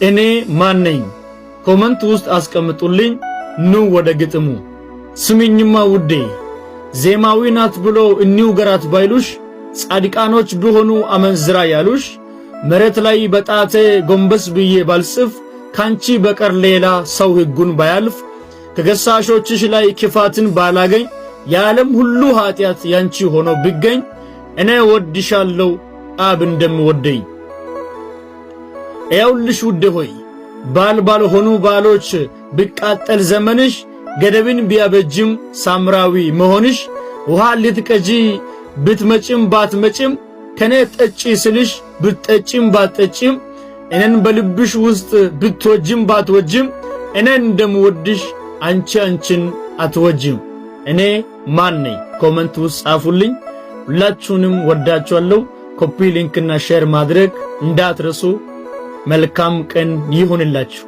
እኔ ማን ነኝ? ኮመንት ውስጥ አስቀምጡልኝ። ኑ ወደ ግጥሙ። ስሚኝማ ውዴ ዜማዊ ናት ብሎ እኒው ገራት ባይሉሽ ጻድቃኖች ቢሆኑ አመንዝራ ያሉሽ መሬት ላይ በጣቴ ጎንበስ ብዬ ባልጽፍ ካንቺ በቀር ሌላ ሰው ሕጉን ባያልፍ ከገሳሾችሽ ላይ ክፋትን ባላገኝ የዓለም ሁሉ ኃጢአት ያንቺ ሆኖ ቢገኝ እኔ ወድሻለሁ አብ እንደምወደኝ። ያውልሽ ውዴ ሆይ ባልሆኑ ባሎች ቢቃጠል ዘመንሽ ገደብን ቢያበጅም ሳምራዊ መሆንሽ ውሃ ልትቀጂ ብትመጭም ባትመጭም ከኔ ጠጪ ስልሽ ብትጠጪም ባትጠጪም እኔን በልብሽ ውስጥ ብትወጅም ባትወጅም እኔ እንደምወድሽ አንቺን አትወጅም። እኔ ማን ነኝ? ኮመንት ውስጥ ጻፉልኝ። ሁላችሁንም ወዳችኋለሁ። ኮፒ ሊንክና ሼር ማድረግ እንዳትረሱ። መልካም ቀን ይሁንላችሁ።